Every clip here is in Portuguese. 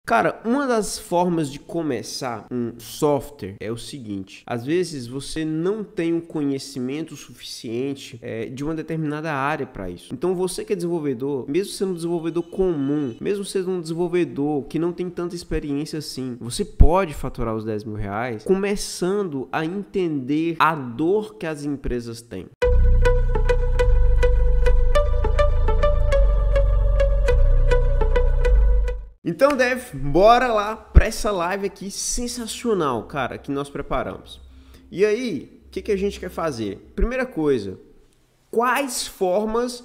Cara, uma das formas de começar um software é o seguinte: às vezes você não tem um conhecimento suficiente de uma determinada área para isso. Então você que é desenvolvedor, mesmo sendo um desenvolvedor comum, mesmo sendo um desenvolvedor que não tem tanta experiência assim, você pode faturar os 10 mil reais começando a entender a dor que as empresas têm. Então, Dev, bora lá para essa live aqui sensacional, cara, que nós preparamos. E aí, o que a gente quer fazer? Primeira coisa, quais formas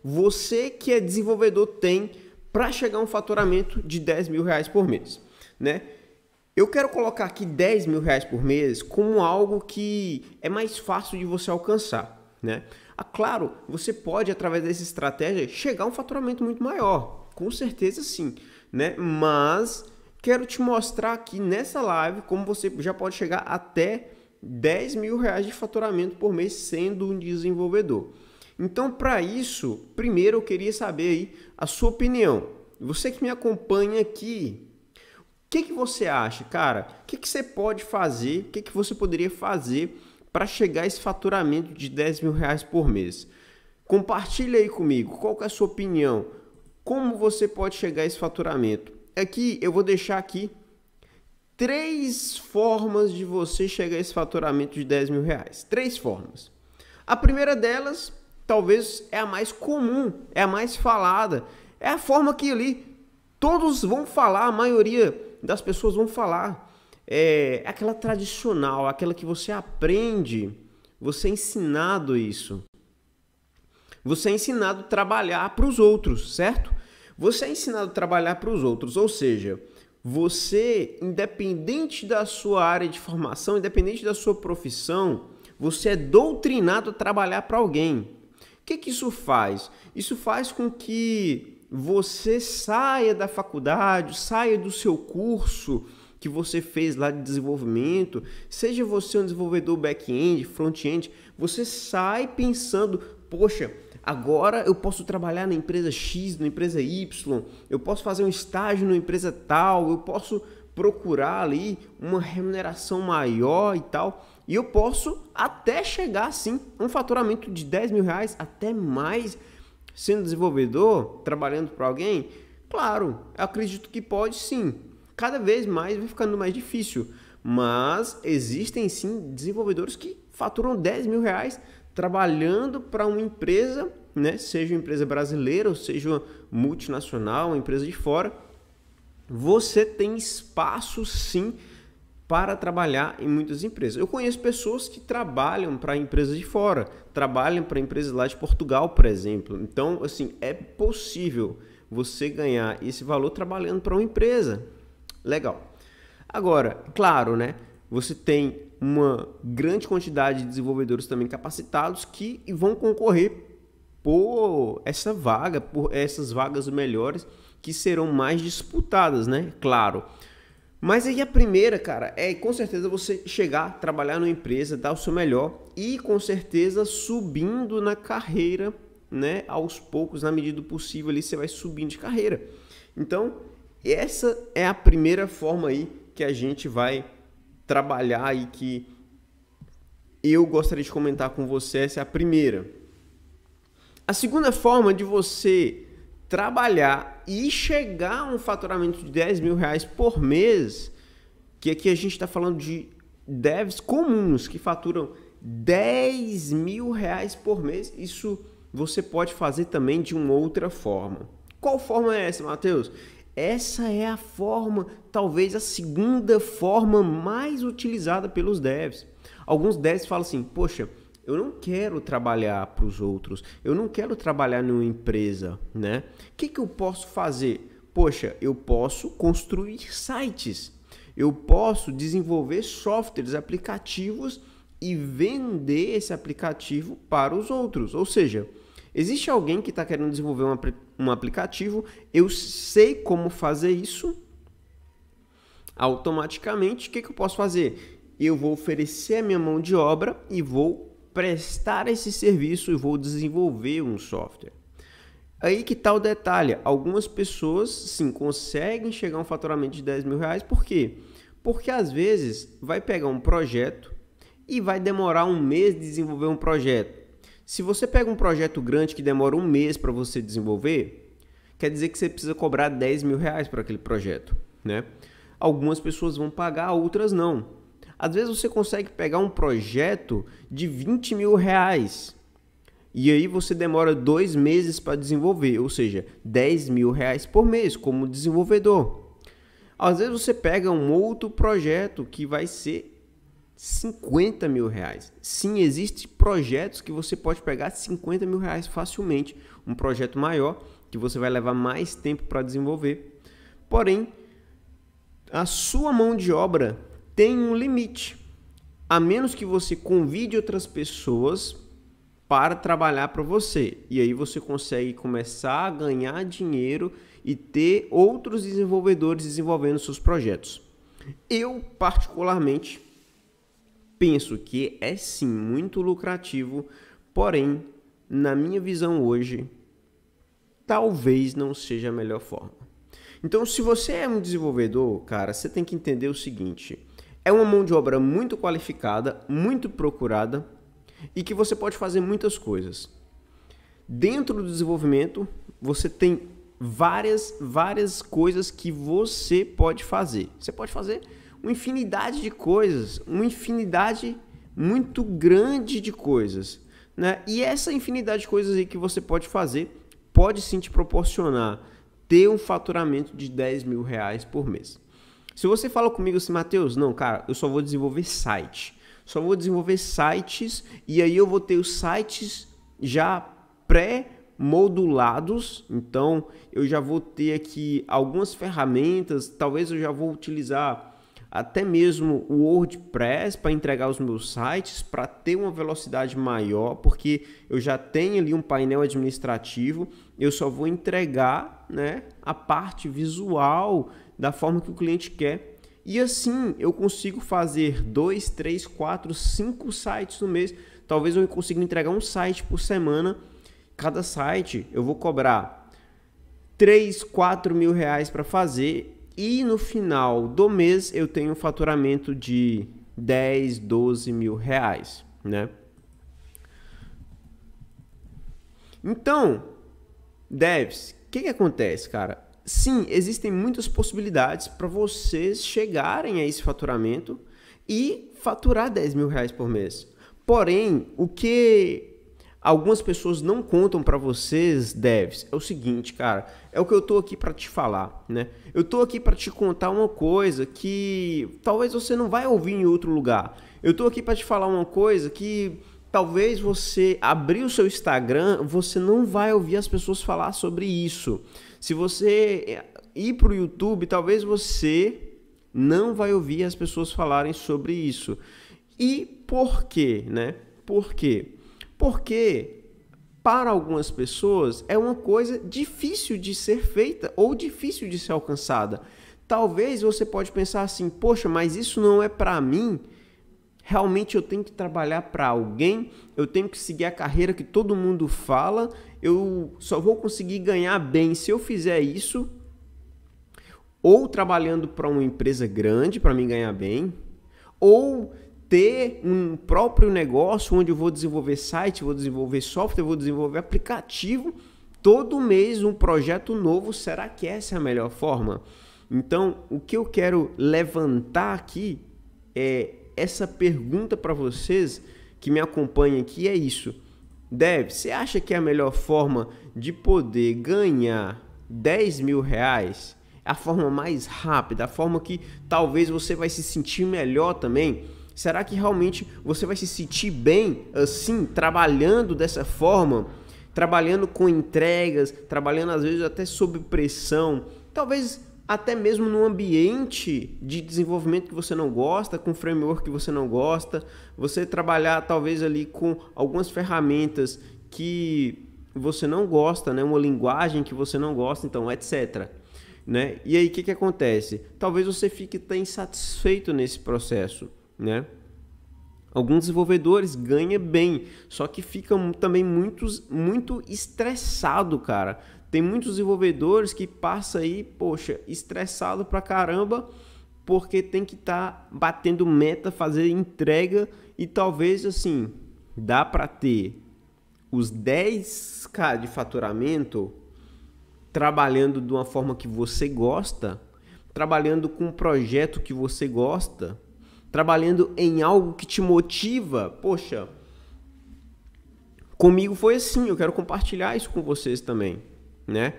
você que é desenvolvedor tem para chegar a um faturamento de 10 mil reais por mês, né? Eu quero colocar aqui 10 mil reais por mês como algo que é mais fácil de você alcançar, né? Claro, você pode, através dessa estratégia, chegar a um faturamento muito maior. Com certeza sim, né? Mas quero te mostrar aqui nessa live como você já pode chegar até 10 mil reais de faturamento por mês sendo um desenvolvedor. Então, para isso, primeiro eu queria saber aí a sua opinião. Você que me acompanha aqui, o que você acha, cara? O que você pode fazer? O que você poderia fazer para chegar a esse faturamento de 10 mil reais por mês? Compartilha aí comigo, qual que é a sua opinião? Como você pode chegar a esse faturamento? Aqui eu vou deixar aqui 3 formas de você chegar a esse faturamento de 10 mil reais. 3 formas. A primeira delas, talvez é a mais comum, é a mais falada. É a forma que ali todos vão falar, a maioria das pessoas vão falar. É aquela tradicional, aquela que você aprende, você é ensinado isso. Você é ensinado a trabalhar para os outros, certo? Você é ensinado a trabalhar para os outros, ou seja, você, independente da sua área de formação, independente da sua profissão, você é doutrinado a trabalhar para alguém. O que isso faz? Isso faz com que você saia da faculdade, saia do seu curso que você fez lá de desenvolvimento, seja você um desenvolvedor back-end, front-end, você sai pensando, poxa, agora eu posso trabalhar na empresa X, na empresa Y, eu posso fazer um estágio na empresa tal, eu posso procurar ali uma remuneração maior e tal, e eu posso até chegar sim a um faturamento de 10 mil reais, até mais, sendo desenvolvedor, trabalhando para alguém. Claro, eu acredito que pode sim, cada vez mais vai ficando mais difícil, mas existem sim desenvolvedores que faturam 10 mil reais trabalhando para uma empresa, né? Seja uma empresa brasileira ou seja uma multinacional, uma empresa de fora, você tem espaço sim para trabalhar em muitas empresas. Eu conheço pessoas que trabalham para empresas de fora, trabalham para empresas lá de Portugal, por exemplo. Então, assim, é possível você ganhar esse valor trabalhando para uma empresa. Legal. Agora, claro, né? Você tem uma grande quantidade de desenvolvedores também capacitados que vão concorrer por essa vaga, por essas vagas melhores que serão mais disputadas, né? Claro. Mas aí a primeira, cara, é com certeza você chegar, trabalhar numa empresa, dar o seu melhor e com certeza subindo na carreira, né? Aos poucos, na medida do possível ali você vai subindo de carreira. Então, essa é a primeira forma aí que a gente vai trabalhar e que eu gostaria de comentar com você. Essa é a primeira. A segunda forma de você trabalhar e chegar a um faturamento de 10 mil reais por mês, que aqui a gente está falando de devs comuns que faturam 10 mil reais por mês, isso você pode fazer também de uma outra forma. Qual forma é essa, Matheus? Essa é a forma, talvez a segunda forma mais utilizada pelos devs. Alguns devs falam assim, poxa, eu não quero trabalhar para os outros, eu não quero trabalhar numa empresa, né? O que eu posso fazer? Poxa, eu posso construir sites, eu posso desenvolver softwares, aplicativos e vender esse aplicativo para os outros. Ou seja, existe alguém que está querendo desenvolver um aplicativo, eu sei como fazer isso, automaticamente, o que eu posso fazer? Eu vou oferecer a minha mão de obra e vou prestar esse serviço e vou desenvolver um software. Aí que tá o detalhe, algumas pessoas sim conseguem chegar a um faturamento de 10 mil reais, por quê? Porque às vezes vai pegar um projeto e vai demorar um mês de desenvolver um projeto. Se você pega um projeto grande que demora um mês para você desenvolver, quer dizer que você precisa cobrar 10 mil reais para aquele projeto, né? Algumas pessoas vão pagar, outras não. Às vezes você consegue pegar um projeto de 20 mil reais e aí você demora 2 meses para desenvolver, ou seja, 10 mil reais por mês como desenvolvedor. Às vezes você pega um outro projeto que vai ser 50 mil reais. Sim, existem projetos que você pode pegar 50 mil reais facilmente. Um projeto maior que você vai levar mais tempo para desenvolver. Porém, a sua mão de obra tem um limite. A menos que você convide outras pessoas para trabalhar para você. E aí você consegue começar a ganhar dinheiro e ter outros desenvolvedores desenvolvendo seus projetos. Eu, particularmente, penso que é sim muito lucrativo, porém, na minha visão hoje, talvez não seja a melhor forma. Então, se você é um desenvolvedor, cara, você tem que entender o seguinte: é uma mão de obra muito qualificada, muito procurada e que você pode fazer muitas coisas. Dentro do desenvolvimento, você tem várias coisas que você pode fazer. Você pode fazer uma infinidade de coisas, uma infinidade muito grande de coisas, né? E essa infinidade de coisas aí que você pode fazer pode sim te proporcionar ter um faturamento de 10 mil reais por mês. Se você fala comigo assim, Matheus, não, cara, eu só vou desenvolver site, só vou desenvolver sites e aí eu vou ter os sites já pré-modulados, então eu já vou ter aqui algumas ferramentas, talvez eu já vou utilizar até mesmo o WordPress para entregar os meus sites, para ter uma velocidade maior, porque eu já tenho ali um painel administrativo, eu só vou entregar, né, a parte visual da forma que o cliente quer. E assim eu consigo fazer 2, 3, 4, 5 sites no mês. Talvez eu consiga entregar um site por semana. Cada site eu vou cobrar 3, 4 mil reais para fazer. E no final do mês eu tenho um faturamento de 10, 12 mil reais, né? Então, devs, o que acontece, cara? Sim, existem muitas possibilidades para vocês chegarem a esse faturamento e faturar 10 mil reais por mês. Porém, o que algumas pessoas não contam para vocês, devs, é o seguinte, cara, é o que eu tô aqui para te falar, né? Eu tô aqui para te contar uma coisa que talvez você não vai ouvir em outro lugar. Eu tô aqui para te falar uma coisa que talvez você abrir o seu Instagram, você não vai ouvir as pessoas falar sobre isso. Se você ir para o YouTube, talvez você não vai ouvir as pessoas falarem sobre isso. E por quê, né? Por quê? Porque para algumas pessoas é uma coisa difícil de ser feita ou difícil de ser alcançada. Talvez você pode pensar assim, poxa, mas isso não é para mim. Realmente eu tenho que trabalhar para alguém, eu tenho que seguir a carreira que todo mundo fala, eu só vou conseguir ganhar bem se eu fizer isso, ou trabalhando para uma empresa grande para mim ganhar bem, ou ter um próprio negócio onde eu vou desenvolver site, vou desenvolver software, vou desenvolver aplicativo, todo mês um projeto novo. Será que essa é a melhor forma? Então, o que eu quero levantar aqui é essa pergunta para vocês que me acompanham aqui, é isso. Dev, você acha que é a melhor forma de poder ganhar 10 mil reais? É a forma mais rápida, a forma que talvez você vai se sentir melhor também? Será que realmente você vai se sentir bem assim, trabalhando dessa forma? Trabalhando com entregas, trabalhando às vezes até sob pressão, talvez até mesmo num ambiente de desenvolvimento que você não gosta, com framework que você não gosta, você trabalhar talvez ali com algumas ferramentas que você não gosta, né? Uma linguagem que você não gosta, então, etc. Né? E aí o que acontece? Talvez você fique até insatisfeito nesse processo, né? Alguns desenvolvedores ganham bem, só que ficam também muito estressado, cara. Tem muitos desenvolvedores que passam aí, poxa, estressado pra caramba, porque tem que estar batendo meta, fazer entrega e talvez assim, dá para ter os 10k de faturamento trabalhando de uma forma que você gosta, trabalhando com um projeto que você gosta, trabalhando em algo que te motiva. Poxa, comigo foi assim, eu quero compartilhar isso com vocês também, né?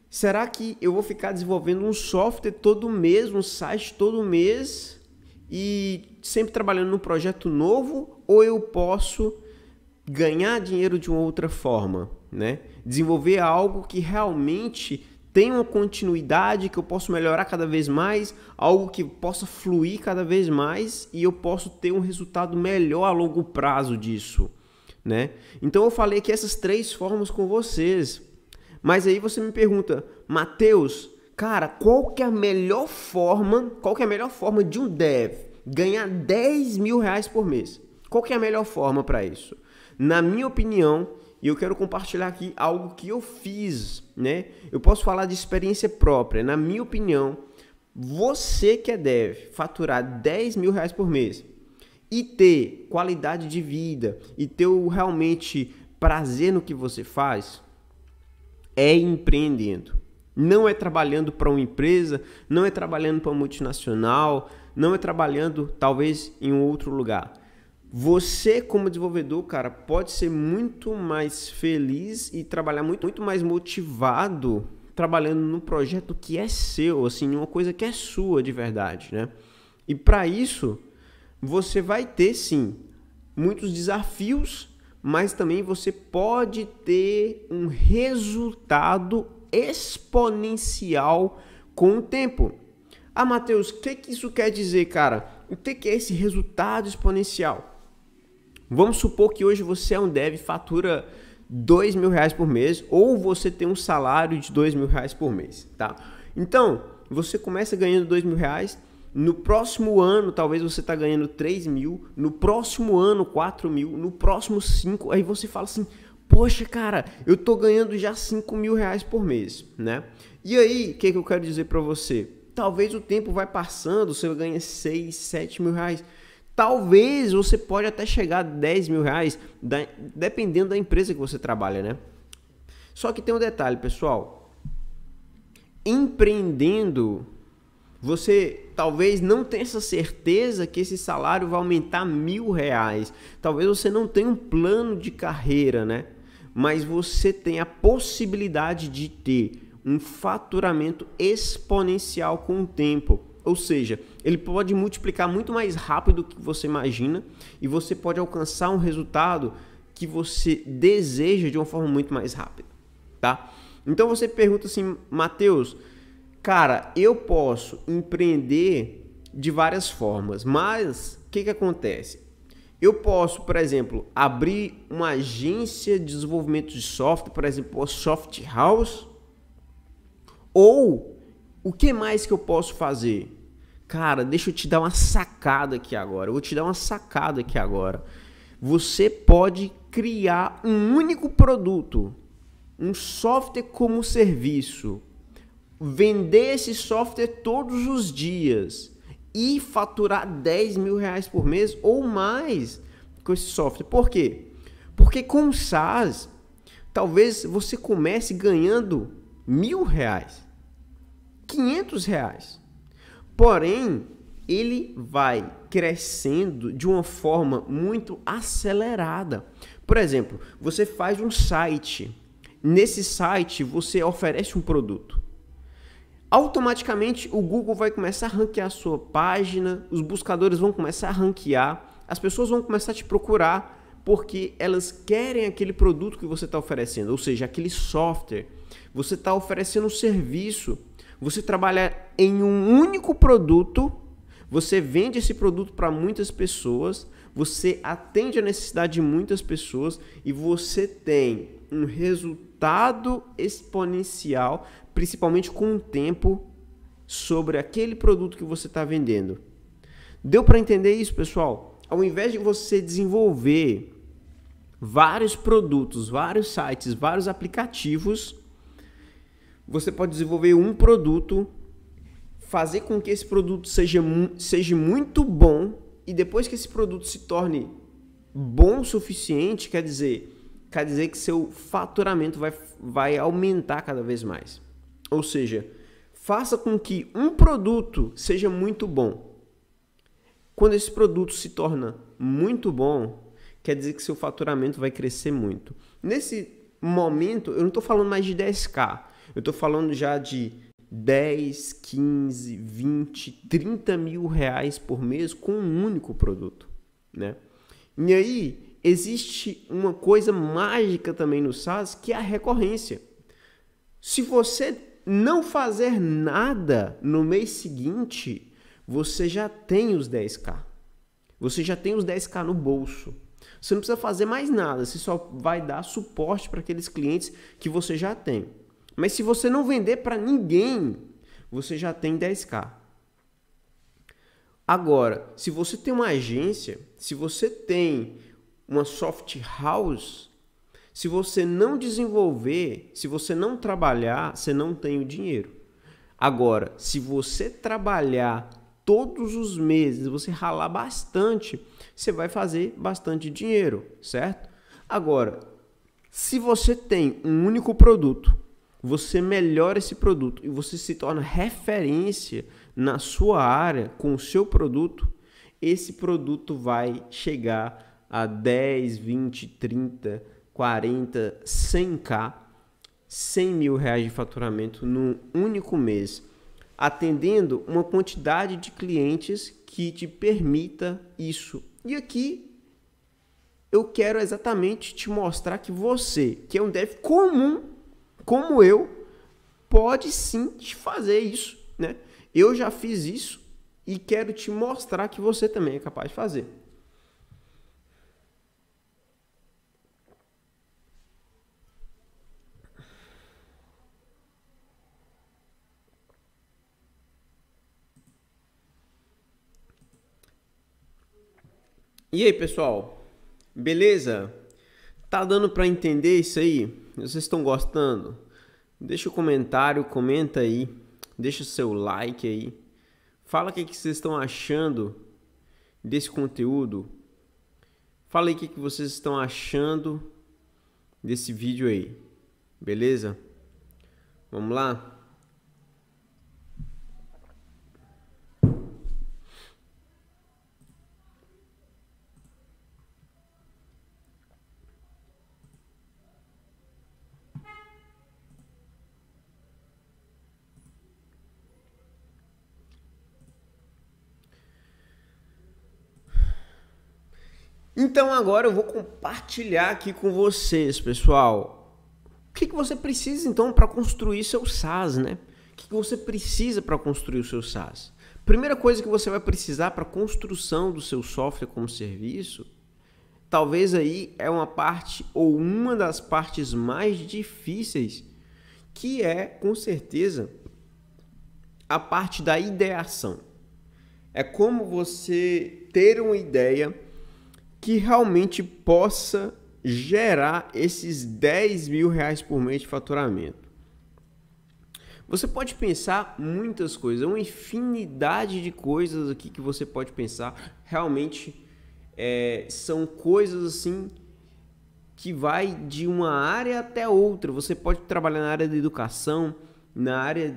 Será que eu vou ficar desenvolvendo um software todo mês, um site todo mês e sempre trabalhando num projeto novo, ou eu posso ganhar dinheiro de uma outra forma, né? Desenvolver algo que realmente tem uma continuidade, que eu posso melhorar cada vez mais, algo que possa fluir cada vez mais e eu posso ter um resultado melhor a longo prazo disso, né? Então eu falei aqui essas 3 formas com vocês, mas aí você me pergunta, Matheus, cara, qual que é a melhor forma de um dev ganhar 10 mil reais por mês? Qual que é a melhor forma para isso? Na minha opinião, e eu quero compartilhar aqui algo que eu fiz, né? Eu posso falar de experiência própria. Na minha opinião, você que é dev, faturar 10 mil reais por mês e ter qualidade de vida e ter realmente prazer no que você faz, é empreendendo. Não é trabalhando para uma empresa, não é trabalhando para uma multinacional, não é trabalhando talvez em um outro lugar. Você, como desenvolvedor, cara, pode ser muito mais feliz e trabalhar muito mais motivado trabalhando num projeto que é seu, assim, uma coisa que é sua de verdade, né? E para isso, você vai ter, sim, muitos desafios, mas também você pode ter um resultado exponencial com o tempo. Ah, Matheus, o que isso quer dizer, cara? O que é esse resultado exponencial? Vamos supor que hoje você é um dev e fatura 2 mil reais por mês, ou você tem um salário de 2 mil reais por mês, tá? Então, você começa ganhando 2 mil reais, no próximo ano talvez você está ganhando 3 mil, no próximo ano 4 mil, no próximo 5, aí você fala assim, poxa, cara, eu tô ganhando já 5 mil reais por mês, né? E aí, o que eu quero dizer para você? Talvez o tempo vai passando, você ganha 6, 7 mil reais. Talvez você pode até chegar a 10 mil reais, dependendo da empresa que você trabalha, né? Só que tem um detalhe, pessoal. Empreendendo, você talvez não tenha essa certeza que esse salário vai aumentar 1.000 reais. Talvez você não tenha um plano de carreira, né? Mas você tem a possibilidade de ter um faturamento exponencial com o tempo. Ou seja, ele pode multiplicar muito mais rápido do que você imagina e você pode alcançar um resultado que você deseja de uma forma muito mais rápida, tá? Então você pergunta assim, Matheus, cara, eu posso empreender de várias formas, mas o que acontece? Eu posso, por exemplo, abrir uma agência de desenvolvimento de software, por exemplo, a Soft House, ou o que mais que eu posso fazer? Cara, deixa eu te dar uma sacada aqui agora. Eu vou te dar uma sacada aqui agora. Você pode criar um único produto, um software como serviço, vender esse software todos os dias e faturar 10 mil reais por mês ou mais com esse software. Por quê? Porque com o SaaS, talvez você comece ganhando 1.000 reais, 500 reais. Porém, ele vai crescendo de uma forma muito acelerada. Por exemplo, você faz um site. Nesse site, você oferece um produto. Automaticamente, o Google vai começar a ranquear a sua página, os buscadores vão começar a ranquear, as pessoas vão começar a te procurar porque elas querem aquele produto que você está oferecendo, ou seja, aquele software. Você está oferecendo um serviço. Você trabalha em um único produto, você vende esse produto para muitas pessoas, você atende a necessidade de muitas pessoas e você tem um resultado exponencial, principalmente com o tempo, sobre aquele produto que você está vendendo. Deu para entender isso, pessoal? ao invés de você desenvolver vários produtos, vários sites, vários aplicativos, você pode desenvolver um produto, fazer com que esse produto seja muito bom, e depois que esse produto se torne bom o suficiente, quer dizer que seu faturamento vai aumentar cada vez mais. Ou seja, faça com que um produto seja muito bom. Quando esse produto se torna muito bom, quer dizer que seu faturamento vai crescer muito. Nesse momento, eu não estou falando mais de 10k, eu estou falando já de 10, 15, 20, 30 mil reais por mês com um único produto, né? E aí, existe uma coisa mágica também no SaaS, que é a recorrência. Se você não fazer nada no mês seguinte, você já tem os 10k. Você já tem os 10k no bolso. Você não precisa fazer mais nada, você só vai dar suporte para aqueles clientes que você já tem. Mas se você não vender para ninguém, você já tem 10k. Agora, se você tem uma agência, se você tem uma soft house, se você não desenvolver, se você não trabalhar, você não tem o dinheiro. Agora, se você trabalhar todos os meses, você ralar bastante, você vai fazer bastante dinheiro, certo? Agora, se você tem um único produto, você melhora esse produto e você se torna referência na sua área com o seu produto, esse produto vai chegar a 10, 20, 30, 40, 100k, 100 mil reais de faturamento num único mês, atendendo uma quantidade de clientes que te permita isso. E aqui eu quero exatamente te mostrar que você, que é um dev comum, como eu, pode sim fazer isso, né? Eu já fiz isso e quero te mostrar que você também é capaz de fazer. E aí, pessoal? Beleza? Tá dando para entender isso aí? Vocês estão gostando? Deixa o comentário, comenta aí, deixa o seu like aí. Fala o que vocês estão achando desse conteúdo. Fala aí o que vocês estão achando desse vídeo aí. Beleza? Vamos lá? Então agora eu vou compartilhar aqui com vocês, pessoal, o que você precisa então para construir seu SaaS, né? O que você precisa para construir o seu SaaS? Primeira coisa que você vai precisar para a construção do seu software como serviço, talvez aí é uma parte ou uma das partes mais difíceis, que é com certeza a parte da ideação. É como você ter uma ideia que realmente possa gerar esses 10 mil reais por mês de faturamento. Você pode pensar muitas coisas, uma infinidade de coisas aqui que você pode pensar. Realmente são coisas assim que vai de uma área até outra. Você pode trabalhar na área da educação, na área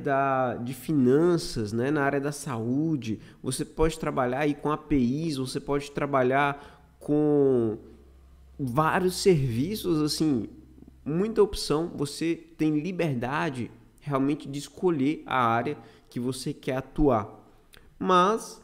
de finanças, né? Na área da saúde. Você pode trabalhar aí com APIs, você pode trabalhar com vários serviços, assim, muita opção. Você tem liberdade realmente de escolher a área que você quer atuar. Mas,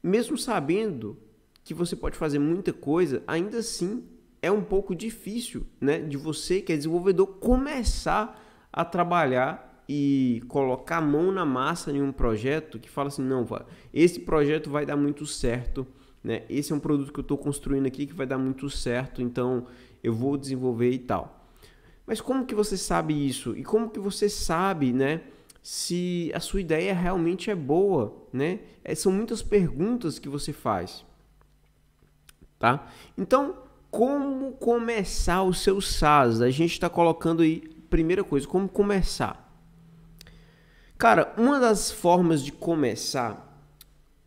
mesmo sabendo que você pode fazer muita coisa, ainda assim é um pouco difícil, né, de você, que é desenvolvedor, começar a trabalhar e colocar a mão na massa em um projeto que fala assim, não, esse projeto vai dar muito certo, né? Esse é um produto que eu estou construindo aqui que vai dar muito certo, então eu vou desenvolver e tal. Mas como que você sabe isso? E como que você sabe, né, se a sua ideia realmente é boa, né? São muitas perguntas que você faz. tá? Então, como começar o seu SaaS? A gente está colocando aí, primeira coisa, como começar? Cara, uma das formas de começar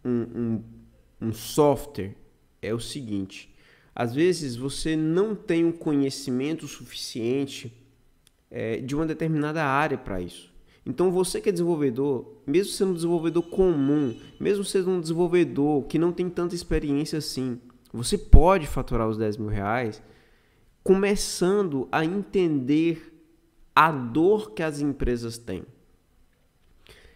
um software é o seguinte: às vezes você não tem um conhecimento suficiente de uma determinada área para isso. Então você que é desenvolvedor, mesmo sendo um desenvolvedor comum, mesmo sendo um desenvolvedor que não tem tanta experiência assim, você pode faturar os 10 mil reais começando a entender a dor que as empresas têm.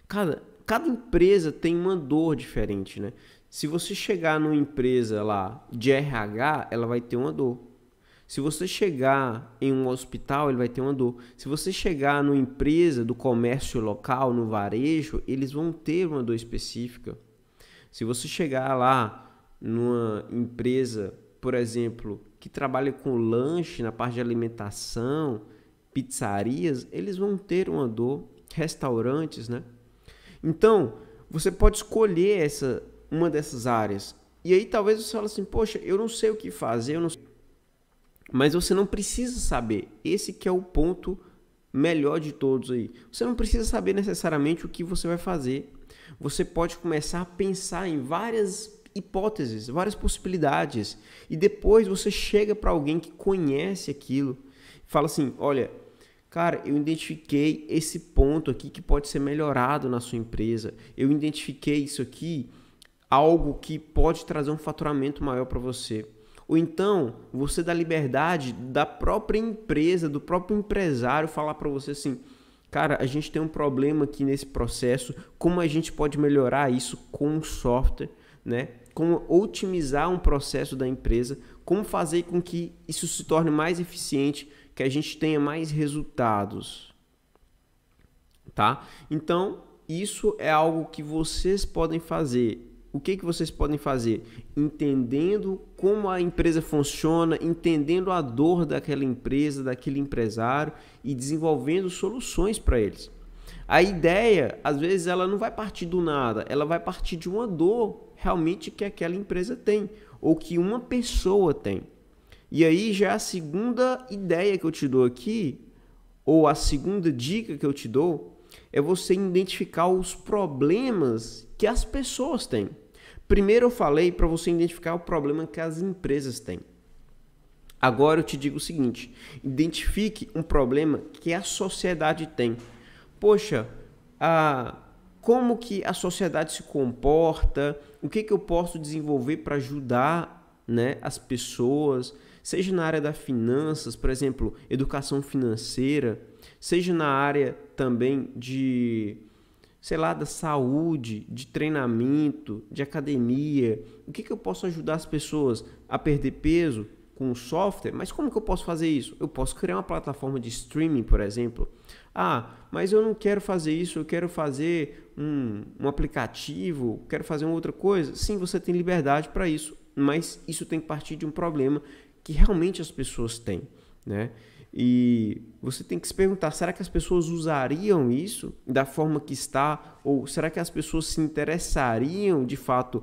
Cada empresa tem uma dor diferente, né? Se você chegar numa empresa lá de RH, ela vai ter uma dor. Se você chegar em um hospital, ele vai ter uma dor. Se você chegar numa empresa do comércio local, no varejo, eles vão ter uma dor específica. Se você chegar lá numa empresa, por exemplo, que trabalha com lanche, na parte de alimentação, pizzarias, eles vão ter uma dor. Restaurantes, né? Então, você pode escolher uma dessas áreas. E aí talvez você fale assim, poxa, eu não sei o que fazer, eu não sei. Mas você não precisa saber. Esse que é o ponto melhor de todos aí. Você não precisa saber necessariamente o que você vai fazer. Você pode começar a pensar em várias hipóteses, várias possibilidades. E depois você chega para alguém que conhece aquilo e fala assim, olha, cara, eu identifiquei esse ponto aqui que pode ser melhorado na sua empresa. Eu identifiquei isso aqui, algo que pode trazer um faturamento maior para você. Ou então, você dá liberdade da própria empresa, do próprio empresário falar para você assim, cara, a gente tem um problema aqui nesse processo, como a gente pode melhorar isso com um software, né? Como otimizar um processo da empresa, como fazer com que isso se torne mais eficiente, que a gente tenha mais resultados, tá? Então, isso é algo que vocês podem fazer. O que vocês podem fazer? Entendendo como a empresa funciona, entendendo a dor daquela empresa, daquele empresário e desenvolvendo soluções para eles. A ideia, às vezes, ela não vai partir do nada, ela vai partir de uma dor realmente que aquela empresa tem ou que uma pessoa tem. E aí já a segunda ideia que eu te dou aqui, ou a segunda dica que eu te dou, é você identificar os problemas que as pessoas têm. Primeiro eu falei para você identificar o problema que as empresas têm. Agora eu te digo o seguinte, identifique um problema que a sociedade tem. Poxa, como que a sociedade se comporta, o que eu posso desenvolver para ajudar, né, as pessoas, seja na área das finanças, por exemplo, educação financeira, seja na área também de, sei lá, da saúde, de treinamento, de academia. O que eu posso ajudar as pessoas a perder peso com o software? Mas como que eu posso fazer isso? Eu posso criar uma plataforma de streaming, por exemplo. Mas eu não quero fazer isso, eu quero fazer um aplicativo, quero fazer uma outra coisa. Sim, você tem liberdade para isso, mas isso tem que partir de um problema que realmente as pessoas têm, né? E você tem que se perguntar, será que as pessoas usariam isso da forma que está? Ou será que as pessoas se interessariam de fato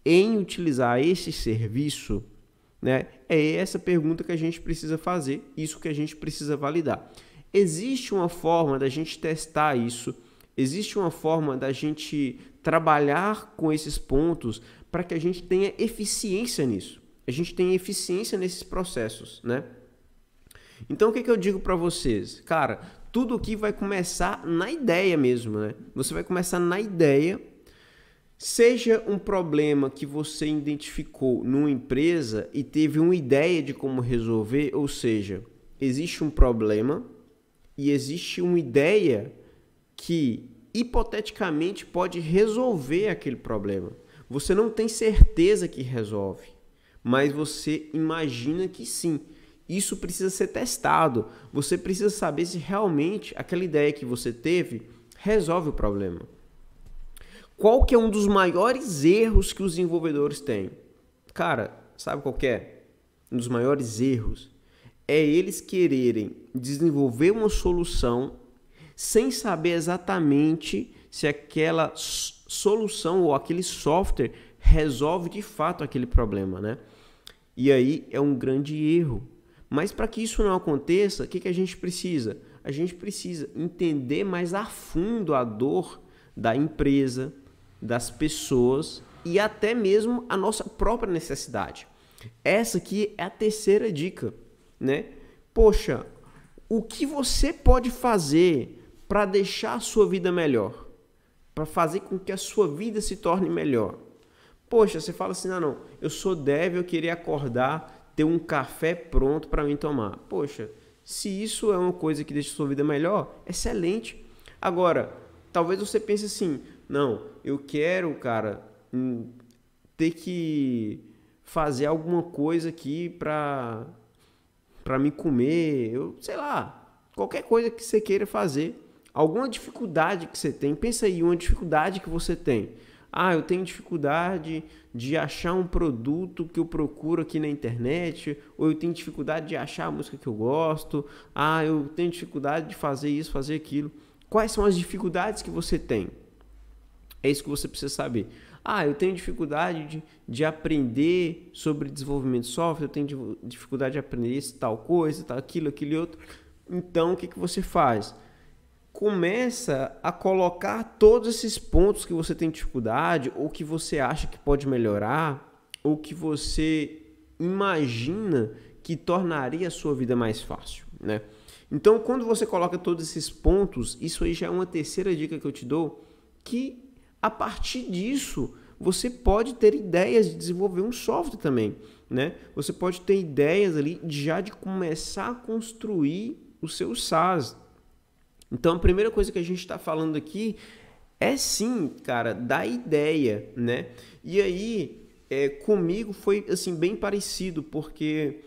em utilizar esse serviço? Né? É essa pergunta que a gente precisa fazer, isso que a gente precisa validar. Existe uma forma da gente testar isso, existe uma forma da gente trabalhar com esses pontos para que a gente tenha eficiência nisso. A gente tenha eficiência nesses processos, né? Então, o que eu digo para vocês? Cara, tudo aqui vai começar na ideia mesmo, né? Você vai começar na ideia, seja um problema que você identificou numa empresa e teve uma ideia de como resolver, ou seja, existe um problema e existe uma ideia que, hipoteticamente, pode resolver aquele problema. Você não tem certeza que resolve, mas você imagina que sim. Isso precisa ser testado. Você precisa saber se realmente aquela ideia que você teve resolve o problema. Qual que é um dos maiores erros que os desenvolvedores têm? Cara, sabe qual que é? Um dos maiores erros é eles quererem desenvolver uma solução sem saber exatamente se aquela solução ou aquele software resolve de fato aquele problema, né? E aí é um grande erro. Mas para que isso não aconteça, o que a gente precisa? A gente precisa entender mais a fundo a dor da empresa, das pessoas e até mesmo a nossa própria necessidade. Essa aqui é a terceira dica, né? Poxa, o que você pode fazer para deixar a sua vida melhor? Para fazer com que a sua vida se torne melhor? Poxa, você fala assim, não, eu sou débil, eu queria acordar, ter um café pronto para mim tomar. Poxa, se isso é uma coisa que deixa a sua vida melhor, excelente. Agora, talvez você pense assim, não, eu quero, cara, ter que fazer alguma coisa aqui para me comer, eu sei lá, qualquer coisa que você queira fazer, alguma dificuldade que você tem, pensa aí, uma dificuldade que você tem. Ah, eu tenho dificuldade de achar um produto que eu procuro aqui na internet, ou eu tenho dificuldade de achar a música que eu gosto, ah, eu tenho dificuldade de fazer isso, fazer aquilo. Quais são as dificuldades que você tem? É isso que você precisa saber. Ah, eu tenho dificuldade de aprender sobre desenvolvimento de software, eu tenho dificuldade de aprender tal coisa, tal, aquilo e outro. Então, o que você faz? Começa a colocar todos esses pontos que você tem dificuldade, ou que você acha que pode melhorar, ou que você imagina que tornaria a sua vida mais fácil, né? Então, quando você coloca todos esses pontos, isso aí já é uma terceira dica que eu te dou, que a partir disso você pode ter ideias de desenvolver um software também, né? Você pode ter ideias ali já de começar a construir o seu SaaS. Então, a primeira coisa que a gente está falando aqui é sim, cara, da ideia, né? E aí, comigo foi assim bem parecido, porque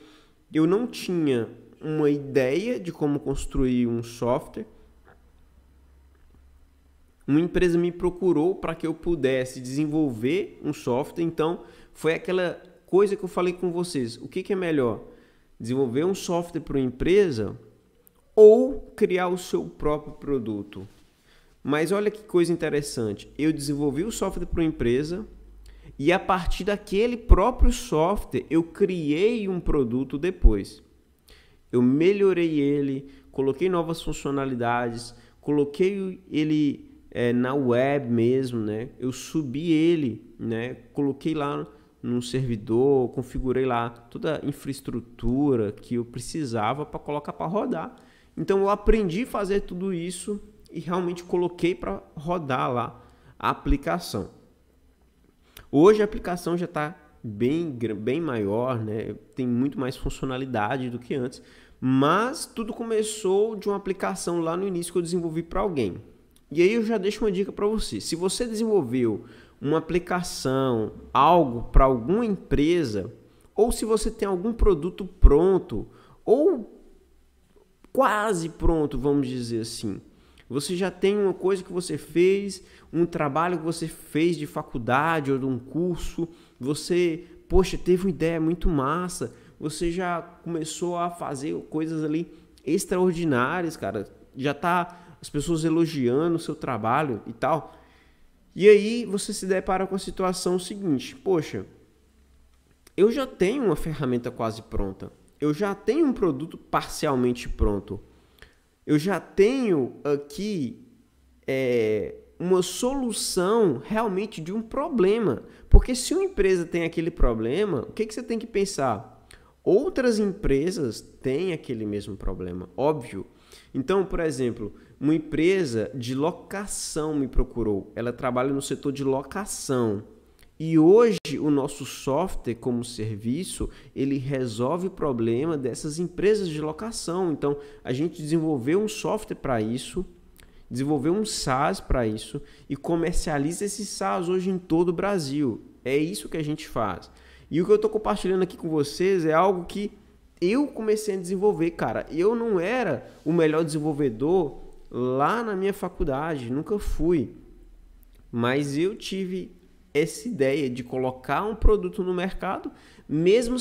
eu não tinha uma ideia de como construir um software. Uma empresa me procurou para que eu pudesse desenvolver um software, então foi aquela coisa que eu falei com vocês. O que é melhor? Desenvolver um software para uma empresa ou criar o seu próprio produto? Mas olha que coisa interessante, eu desenvolvi o software para uma empresa e a partir daquele próprio software eu criei um produto depois. Eu melhorei ele, coloquei novas funcionalidades, coloquei ele na web mesmo, né? Eu subi ele, né? Coloquei lá no servidor, configurei lá toda a infraestrutura que eu precisava para colocar para rodar. Então eu aprendi a fazer tudo isso e realmente coloquei para rodar lá a aplicação. Hoje a aplicação já está bem maior, né? Tem muito mais funcionalidade do que antes, mas tudo começou de uma aplicação lá no início que eu desenvolvi para alguém. E aí eu já deixo uma dica para você. Se você desenvolveu uma aplicação, algo para alguma empresa, ou se você tem algum produto pronto, ou quase pronto, vamos dizer assim. Você já tem uma coisa que você fez, um trabalho que você fez de faculdade ou de um curso, você, poxa, teve uma ideia muito massa, você já começou a fazer coisas ali extraordinárias, cara, já tá as pessoas elogiando o seu trabalho e tal. E aí você se depara com a situação seguinte, poxa, eu já tenho uma ferramenta quase pronta, eu já tenho um produto parcialmente pronto, eu já tenho aqui uma solução realmente de um problema. Porque se uma empresa tem aquele problema, o que você tem que pensar? Outras empresas têm aquele mesmo problema, óbvio. Então, por exemplo, uma empresa de locação me procurou. Ela trabalha no setor de locação. E hoje o nosso software como serviço, ele resolve o problema dessas empresas de locação. Então, a gente desenvolveu um software para isso, desenvolveu um SaaS para isso e comercializa esse SaaS hoje em todo o Brasil. É isso que a gente faz. E o que eu estou compartilhando aqui com vocês é algo que eu comecei a desenvolver, cara. Eu não era o melhor desenvolvedor lá na minha faculdade, nunca fui. Mas eu tive essa ideia de colocar um produto no mercado, mesmo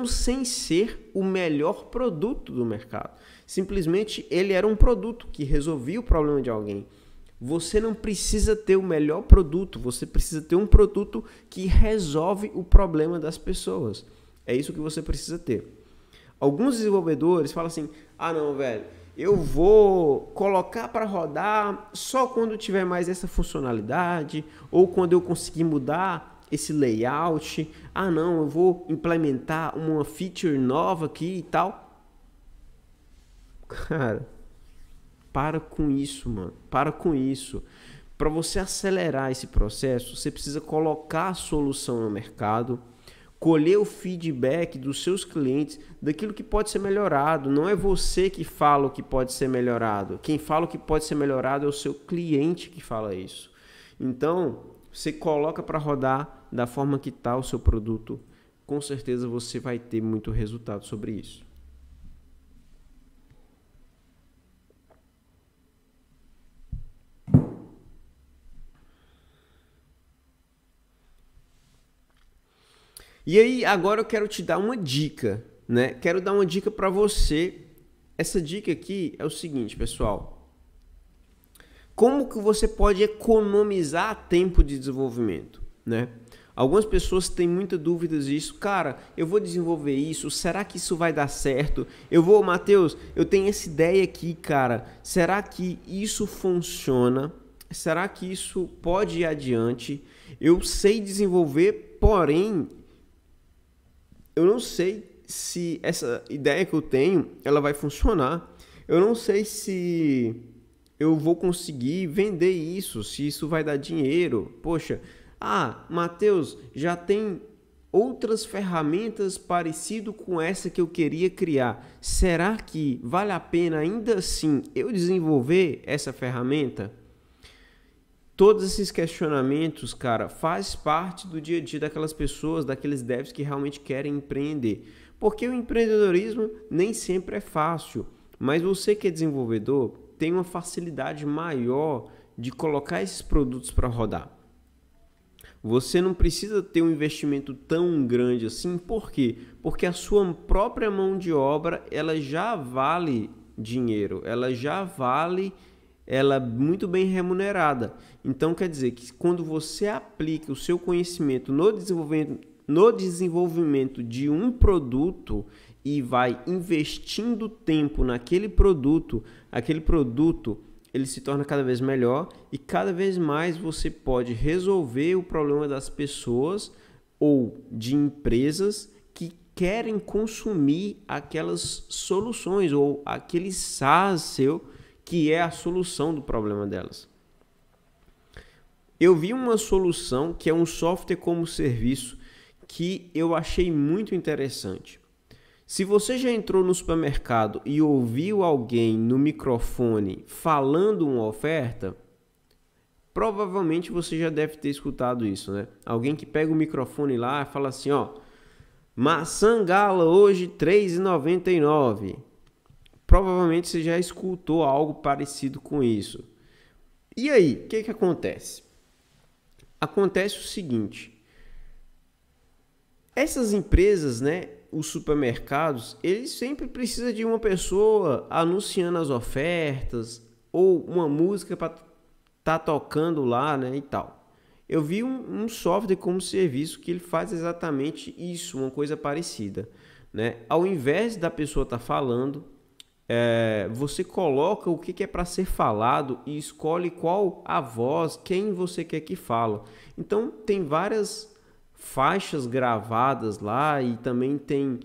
sem ser o melhor produto do mercado. Simplesmente ele era um produto que resolvia o problema de alguém. Você não precisa ter o melhor produto, você precisa ter um produto que resolve o problema das pessoas. É isso que você precisa ter. Alguns desenvolvedores falam assim, ah não, velho, eu vou colocar para rodar só quando tiver mais essa funcionalidade, ou quando eu conseguir mudar esse layout. Ah não, eu vou implementar uma feature nova aqui e tal. Cara, para com isso, mano. Para com isso. Para você acelerar esse processo, você precisa colocar a solução no mercado, colher o feedback dos seus clientes, daquilo que pode ser melhorado. Não é você que fala o que pode ser melhorado. Quem fala o que pode ser melhorado é o seu cliente que fala isso. Então, você coloca para rodar da forma que está o seu produto. Com certeza você vai ter muito resultado sobre isso. E aí, agora eu quero te dar uma dica, né? Quero dar uma dica para você. Essa dica aqui é o seguinte, pessoal. Como que você pode economizar tempo de desenvolvimento, né? Algumas pessoas têm muitas dúvidas disso. Cara, eu vou desenvolver isso, será que isso vai dar certo? Matheus, eu tenho essa ideia aqui, cara. Será que isso funciona? Será que isso pode ir adiante? Eu sei desenvolver, porém eu não sei se essa ideia que eu tenho, ela vai funcionar. Eu não sei se eu vou conseguir vender isso, se isso vai dar dinheiro. Poxa, Matheus, já tem outras ferramentas parecidas com essa que eu queria criar. Será que vale a pena ainda assim eu desenvolver essa ferramenta? Todos esses questionamentos, cara, faz parte do dia a dia daquelas pessoas, daqueles devs que realmente querem empreender. Porque o empreendedorismo nem sempre é fácil, mas você que é desenvolvedor tem uma facilidade maior de colocar esses produtos para rodar. Você não precisa ter um investimento tão grande assim, por quê? Porque a sua própria mão de obra, ela já vale dinheiro, ela é muito bem remunerada. Então quer dizer que quando você aplica o seu conhecimento no desenvolvimento de um produto e vai investindo tempo naquele produto, aquele produto ele se torna cada vez melhor e cada vez mais você pode resolver o problema das pessoas ou de empresas que querem consumir aquelas soluções ou aquele SaaS seu que é a solução do problema delas. Eu vi uma solução que é um software como serviço que eu achei muito interessante. Se você já entrou no supermercado e ouviu alguém no microfone falando uma oferta, provavelmente você já deve ter escutado isso, né? Alguém que pega o microfone lá e fala assim, maçã gala hoje R$ 3,99. Provavelmente você já escutou algo parecido com isso. E aí, o que acontece? Acontece o seguinte, essas empresas, né, os supermercados, eles sempre precisam de uma pessoa anunciando as ofertas ou uma música para estar tocando lá, né, e tal. Eu vi um software como serviço que ele faz exatamente isso, uma coisa parecida, né? Ao invés da pessoa estar falando, você coloca o que é para ser falado e escolhe qual a voz, quem você quer que fala. Então tem várias faixas gravadas lá e também tem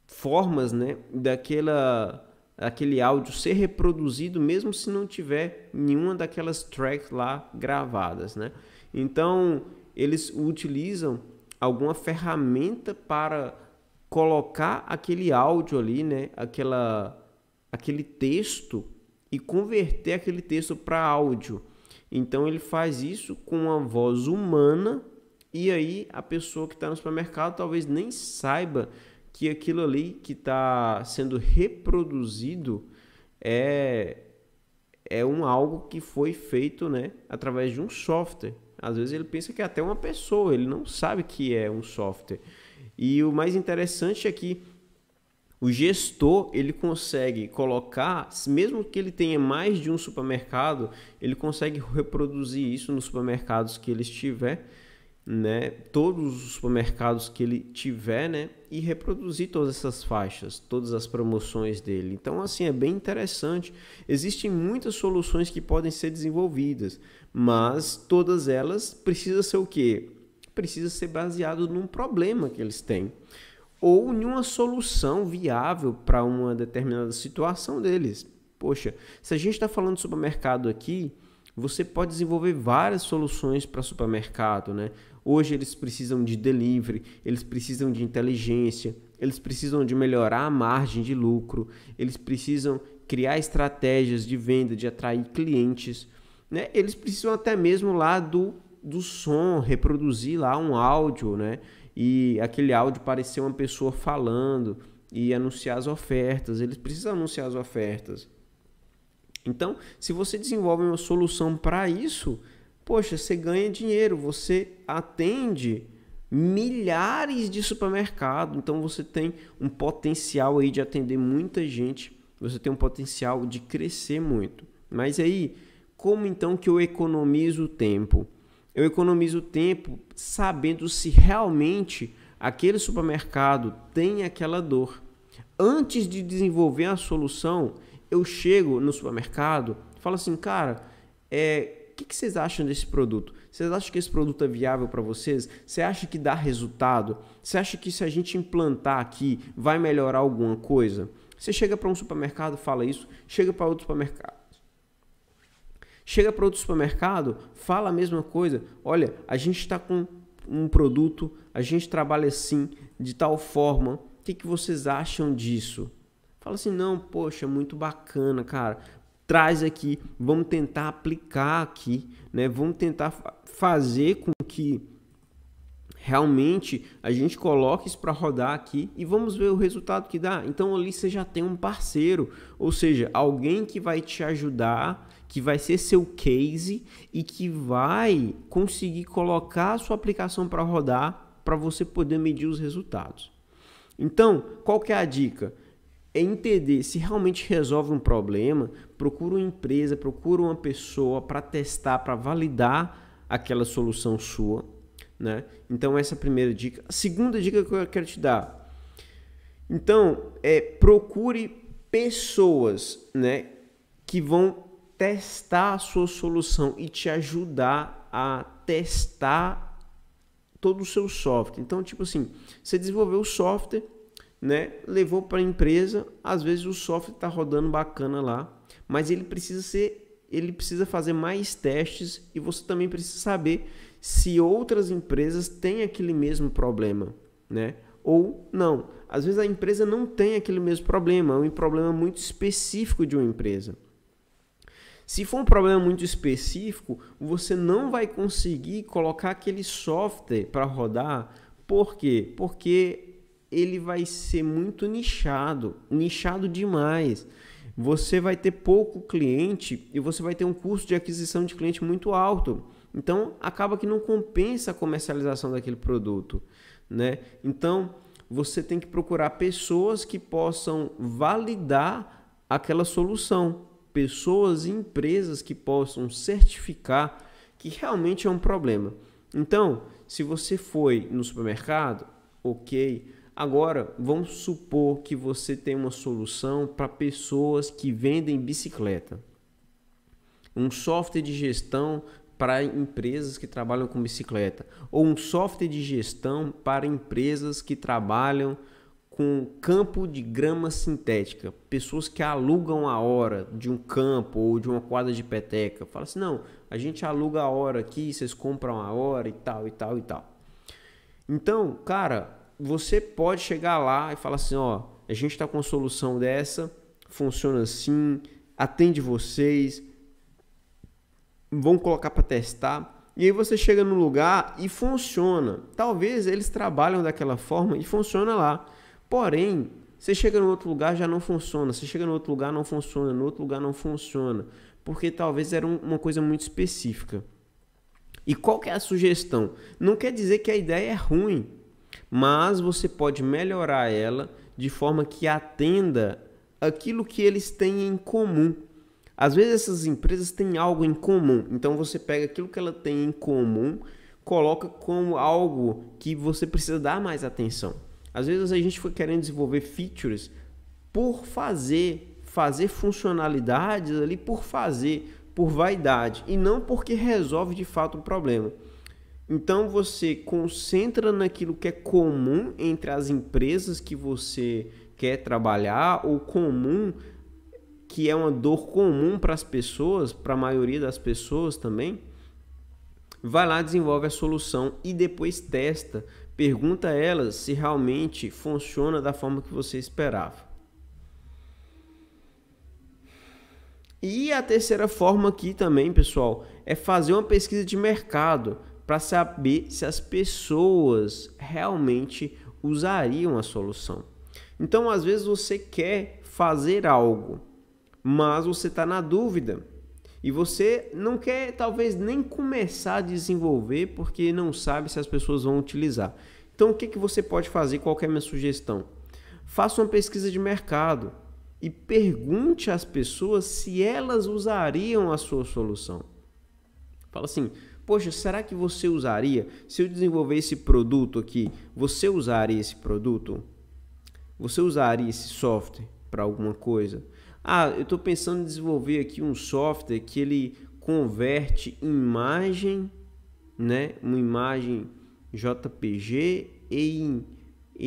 formas, né, daquele áudio ser reproduzido mesmo se não tiver nenhuma daquelas tracks lá gravadas, né? Então eles utilizam alguma ferramenta para colocar aquele áudio ali, né, aquele texto e converter aquele texto para áudio. Então ele faz isso com uma voz humana e aí a pessoa que está no supermercado talvez nem saiba que aquilo ali que está sendo reproduzido é algo que foi feito, né, através de um software. Às vezes ele pensa que é até uma pessoa, ele não sabe que é um software. E o mais interessante é que o gestor, ele consegue colocar, mesmo que ele tenha mais de um supermercado, ele consegue reproduzir isso nos supermercados que ele estiver, né, todos os supermercados que ele tiver, né, e reproduzir todas essas faixas, todas as promoções dele. Então, assim, é bem interessante. Existem muitas soluções que podem ser desenvolvidas, mas todas elas precisam ser o quê? Precisa ser baseado num problema que eles têm ou em uma solução viável para uma determinada situação deles. Poxa, se a gente está falando de supermercado aqui, você pode desenvolver várias soluções para supermercado, né? Hoje eles precisam de delivery, eles precisam de inteligência, eles precisam de melhorar a margem de lucro, eles precisam criar estratégias de venda, de atrair clientes, né? Eles precisam até mesmo lá do som, reproduzir lá um áudio, né? E aquele áudio parecer uma pessoa falando e anunciar as ofertas. Eles precisam anunciar as ofertas. Então, se você desenvolve uma solução para isso, poxa, você ganha dinheiro, você atende milhares de supermercados. Então, você tem um potencial aí de atender muita gente, você tem um potencial de crescer muito. Mas aí, como então que eu economizo tempo? Eu economizo tempo sabendo se realmente aquele supermercado tem aquela dor. Antes de desenvolver a solução, eu chego no supermercado e falo assim, cara, o que vocês acham desse produto? Vocês acham que esse produto é viável para vocês? Você acha que dá resultado? Você acha que se a gente implantar aqui vai melhorar alguma coisa? Você chega para um supermercado, fala isso, chega para outro supermercado. Chega para outro supermercado, fala a mesma coisa. Olha, a gente está com um produto, a gente trabalha assim, de tal forma. O que vocês acham disso? Fala assim, não, poxa, muito bacana, cara. Traz aqui, vamos tentar aplicar aqui, né? Vamos tentar fazer com que realmente a gente coloque isso para rodar aqui e vamos ver o resultado que dá. Então ali você já tem um parceiro, ou seja, alguém que vai te ajudar, que vai ser seu case e que vai conseguir colocar a sua aplicação para rodar para você poder medir os resultados. Então, qual que é a dica? É entender se realmente resolve um problema, procura uma empresa, procura uma pessoa para testar, para validar aquela solução sua, né? Então essa é a primeira dica. A segunda dica que eu quero te dar, então, procure pessoas, né, que vão testar a sua solução e te ajudar a testar todo o seu software. Então, tipo assim, você desenvolveu o software, né, levou para a empresa, às vezes o software está rodando bacana lá, mas ele precisa fazer mais testes e você também precisa saber se outras empresas têm aquele mesmo problema, né? Ou não. Às vezes a empresa não tem aquele mesmo problema, é um problema muito específico de uma empresa. Se for um problema muito específico, você não vai conseguir colocar aquele software para rodar. Por quê? Porque ele vai ser muito nichado demais. Você vai ter pouco cliente e você vai ter um custo de aquisição de cliente muito alto. Então, acaba que não compensa a comercialização daquele produto, né? Então, você tem que procurar pessoas que possam validar aquela solução. Pessoas e empresas que possam certificar que realmente é um problema. Então, se você foi no supermercado, ok. Agora, vamos supor que você tem uma solução para pessoas que vendem bicicleta. Um software de gestão para empresas que trabalham com bicicleta. Ou um software de gestão para empresas que trabalham com campo de grama sintética. Pessoas que alugam a hora de um campo ou de uma quadra de peteca. Fala assim, não, a gente aluga a hora aqui, vocês compram a hora e tal, e tal, e tal. Então, cara, você pode chegar lá e falar assim, ó, a gente está com uma solução dessa, funciona assim, atende vocês, vão colocar para testar, e aí você chega no lugar e funciona. Talvez eles trabalham daquela forma e funciona lá. Porém, você chega no outro lugar já não funciona, você chega no outro lugar não funciona, no outro lugar não funciona, porque talvez era uma coisa muito específica. E qual que é a sugestão? Não quer dizer que a ideia é ruim, mas você pode melhorar ela de forma que atenda aquilo que eles têm em comum. Às vezes essas empresas têm algo em comum, então você pega aquilo que ela tem em comum, coloca como algo que você precisa dar mais atenção. Às vezes a gente foi querendo desenvolver features por fazer funcionalidades ali por fazer, por vaidade, e não porque resolve de fato o problema. Então você concentra naquilo que é comum entre as empresas que você quer trabalhar, ou comum, que é uma dor comum para as pessoas, para a maioria das pessoas também. Vai lá, desenvolve a solução e depois testa. Pergunta a elas se realmente funciona da forma que você esperava. E a terceira forma aqui também, pessoal, é fazer uma pesquisa de mercado para saber se as pessoas realmente usariam a solução. Então, às vezes você quer fazer algo, mas você está na dúvida e você não quer talvez nem começar a desenvolver porque não sabe se as pessoas vão utilizar. Então, o que você pode fazer? Qual que é a minha sugestão? Faça uma pesquisa de mercado e pergunte às pessoas se elas usariam a sua solução. Fala assim, poxa, será que você usaria? Se eu desenvolver esse produto aqui, você usaria esse produto? Você usaria esse software para alguma coisa? Ah, eu estou pensando em desenvolver aqui um software que ele converte imagem, né, uma imagem JPG em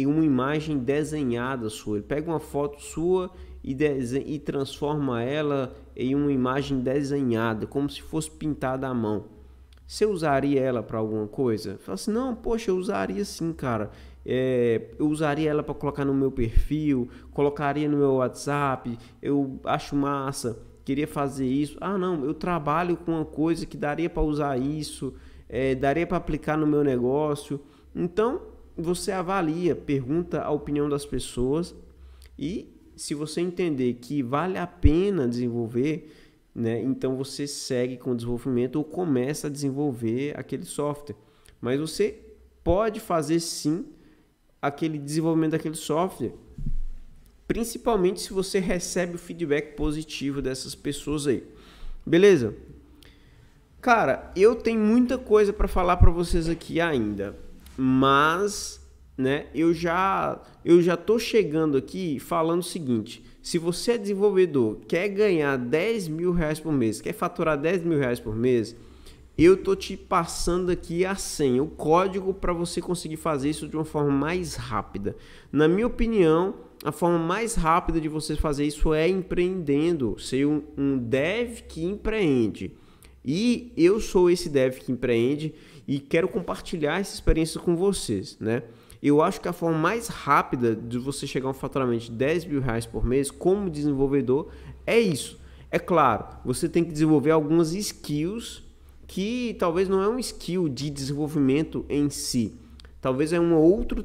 uma imagem desenhada sua. Ele pega uma foto sua e transforma ela em uma imagem desenhada, como se fosse pintada à mão. Você usaria ela para alguma coisa? Fala assim, não, poxa, eu usaria sim, cara. Eu usaria ela para colocar no meu perfil, colocaria no meu WhatsApp, eu acho massa, queria fazer isso. Ah, não, eu trabalho com uma coisa que daria para usar isso, daria para aplicar no meu negócio. Então, você avalia, pergunta a opinião das pessoas e se você entender que vale a pena desenvolver, né, então você segue com o desenvolvimento ou começa a desenvolver aquele software. Mas você pode fazer sim aquele desenvolvimento daquele software, principalmente se você recebe o feedback positivo dessas pessoas aí. Beleza? Cara, eu tenho muita coisa para falar para vocês aqui ainda, mas, né, eu já tô chegando aqui falando o seguinte: se você é desenvolvedor, quer ganhar 10 mil reais por mês, quer faturar 10 mil reais por mês, eu tô te passando aqui a senha, o código para você conseguir fazer isso de uma forma mais rápida. Na minha opinião, a forma mais rápida de você fazer isso é empreendendo, ser um dev que empreende. E eu sou esse dev que empreende e quero compartilhar essa experiência com vocês, né? Eu acho que a forma mais rápida de você chegar a um faturamento de 10 mil reais por mês como desenvolvedor é isso. É claro, você tem que desenvolver algumas skills que talvez não é um skill de desenvolvimento em si. Talvez é um outro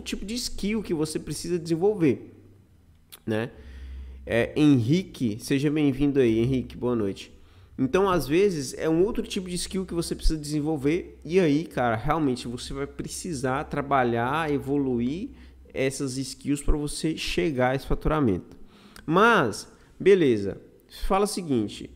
tipo de skill que você precisa desenvolver, né? Henrique, seja bem-vindo aí, Henrique, boa noite. Então, às vezes, é um outro tipo de skill que você precisa desenvolver e aí, cara, realmente você vai precisar trabalhar, evoluir essas skills para você chegar a esse faturamento. Mas, beleza, fala o seguinte,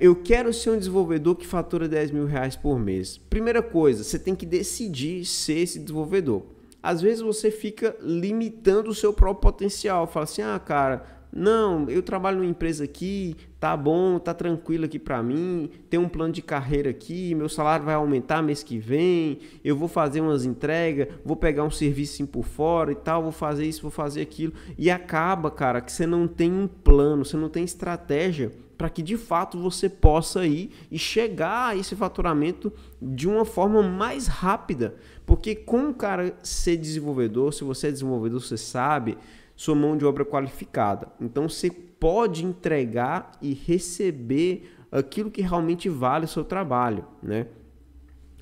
eu quero ser um desenvolvedor que fatura 10 mil reais por mês. Primeira coisa, você tem que decidir ser esse desenvolvedor. Às vezes você fica limitando o seu próprio potencial, fala assim, ah, cara, não, eu trabalho numa empresa aqui, tá bom, tá tranquilo aqui pra mim, tem um plano de carreira aqui, meu salário vai aumentar mês que vem, eu vou fazer umas entregas, vou pegar um serviço por fora e tal, vou fazer isso, vou fazer aquilo. E acaba, cara, que você não tem um plano, você não tem estratégia para que de fato você possa ir e chegar a esse faturamento de uma forma mais rápida. Porque com o cara ser desenvolvedor, se você é desenvolvedor, você sabe, sua mão de obra qualificada. Então você pode entregar e receber aquilo que realmente vale o seu trabalho, né?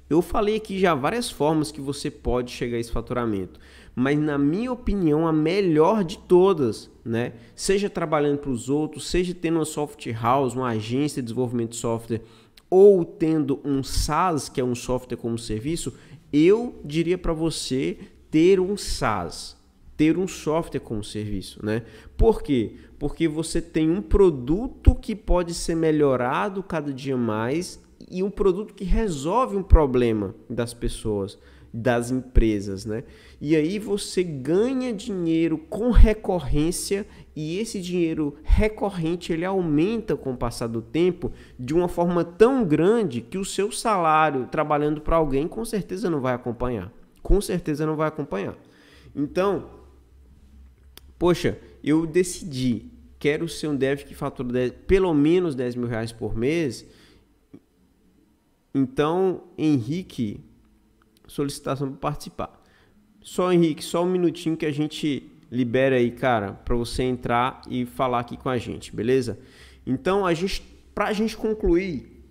Eu falei aqui já várias formas que você pode chegar a esse faturamento, mas na minha opinião a melhor de todas, né? Seja trabalhando para os outros, seja tendo uma software house, uma agência de desenvolvimento de software, ou tendo um SaaS, que é um software como serviço, eu diria para você ter um SaaS, ter um software como serviço, né? Por quê? Porque você tem um produto que pode ser melhorado cada dia mais e um produto que resolve um problema das pessoas, das empresas, né? E aí você ganha dinheiro com recorrência e esse dinheiro recorrente ele aumenta com o passar do tempo de uma forma tão grande que o seu salário trabalhando para alguém com certeza não vai acompanhar. Com certeza não vai acompanhar. Então, poxa, eu decidi, quero ser um dev que fatura pelo menos 10 mil reais por mês. Então, Henrique, solicitação para participar. Só, Henrique, só um minutinho que a gente libera aí, cara, para você entrar e falar aqui com a gente, beleza? Então, para a gente concluir,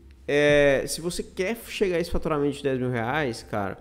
se você quer chegar a esse faturamento de 10 mil reais, cara,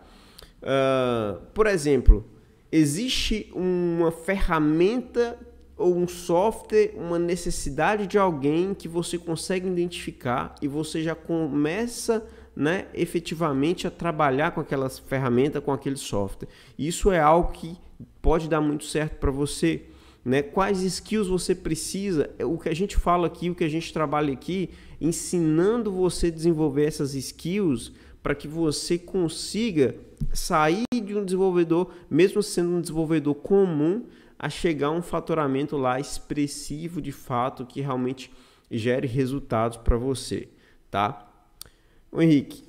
por exemplo, existe uma ferramenta ou um software, uma necessidade de alguém que você consegue identificar e você já começa, né, efetivamente a trabalhar com aquelas ferramentas, com aquele software. Isso é algo que pode dar muito certo para você, né? Quais skills você precisa? O que a gente fala aqui, o que a gente trabalha aqui, ensinando você a desenvolver essas skills para que você consiga sair de um desenvolvedor, mesmo sendo um desenvolvedor comum, a chegar a um faturamento lá expressivo de fato, que realmente gere resultados para você, tá? Ô Henrique,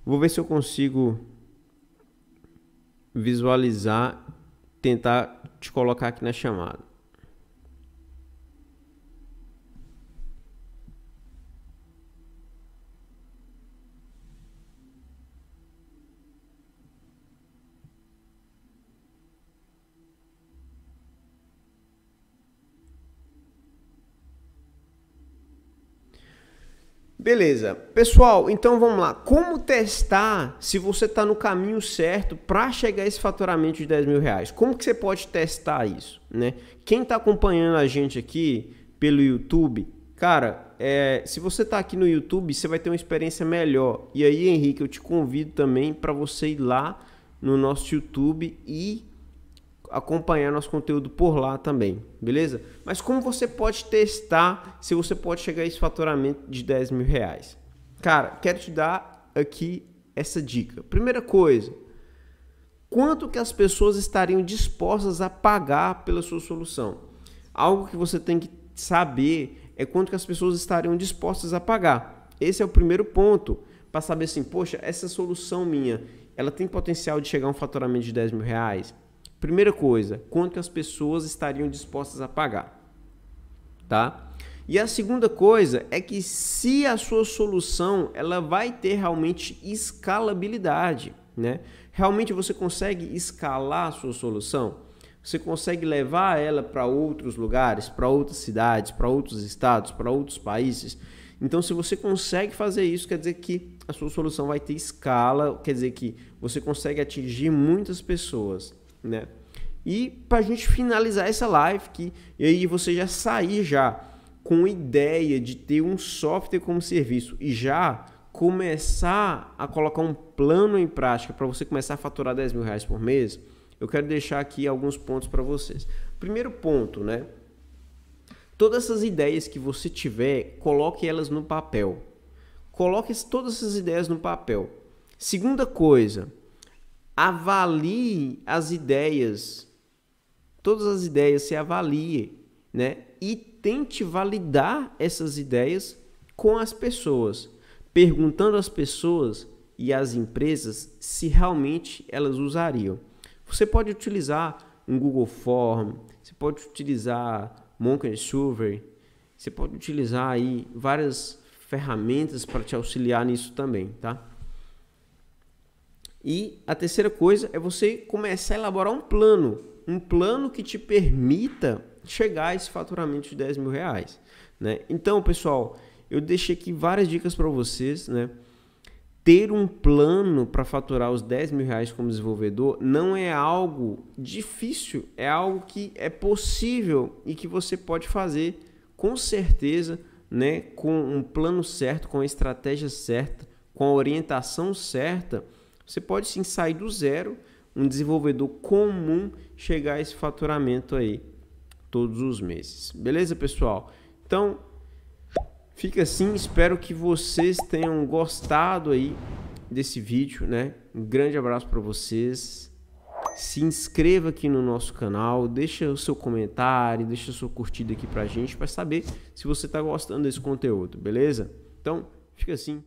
vou ver se eu consigo visualizar, tentar te colocar aqui na chamada. Beleza, pessoal, então vamos lá. Como testar se você está no caminho certo para chegar a esse faturamento de 10 mil reais? Como que você pode testar isso, né? Quem está acompanhando a gente aqui pelo YouTube, cara, se você está aqui no YouTube, você vai ter uma experiência melhor. E aí, Henrique, eu te convido também para você ir lá no nosso YouTube e acompanhar nosso conteúdo por lá também, beleza? Mas como você pode testar se você pode chegar a esse faturamento de 10 mil reais? Cara, quero te dar aqui essa dica. Primeira coisa, quanto que as pessoas estariam dispostas a pagar pela sua solução? Algo que você tem que saber é quanto que as pessoas estariam dispostas a pagar. Esse é o primeiro ponto, para saber assim, poxa, essa solução minha, ela tem potencial de chegar a um faturamento de 10 mil reais? Primeira coisa, quanto que as pessoas estariam dispostas a pagar, tá? E a segunda coisa é que se a sua solução ela vai ter realmente escalabilidade, né? Realmente você consegue escalar a sua solução? Você consegue levar ela para outros lugares, para outras cidades, para outros estados, para outros países? Então, se você consegue fazer isso, quer dizer que a sua solução vai ter escala, quer dizer que você consegue atingir muitas pessoas, né? E para a gente finalizar essa live aqui, e aí você já sair já com ideia de ter um software como serviço e já começar a colocar um plano em prática para você começar a faturar 10 mil reais por mês, eu quero deixar aqui alguns pontos para vocês. Primeiro ponto, né? Todas essas ideias que você tiver, coloque elas no papel. Coloque todas essas ideias no papel. Segunda coisa, avalie as ideias. Todas as ideias se avalie, né? E tente validar essas ideias com as pessoas, perguntando às pessoas e às empresas se realmente elas usariam. Você pode utilizar um Google Form, você pode utilizar Monkey Survey, você pode utilizar aí várias ferramentas para te auxiliar nisso também, tá? E a terceira coisa é você começar a elaborar um plano que te permita chegar a esse faturamento de 10 mil reais, né? Então, pessoal, eu deixei aqui várias dicas para vocês, né? Ter um plano para faturar os 10 mil reais como desenvolvedor não é algo difícil, é algo que é possível e que você pode fazer com certeza, né? Com um plano certo, com a estratégia certa, com a orientação certa, você pode sim sair do zero, um desenvolvedor comum, chegar a esse faturamento aí todos os meses. Beleza, pessoal? Então, fica assim, espero que vocês tenham gostado aí desse vídeo, né? Um grande abraço para vocês. Se inscreva aqui no nosso canal, deixa o seu comentário, deixa a sua curtida aqui pra gente para saber se você tá gostando desse conteúdo, beleza? Então, fica assim.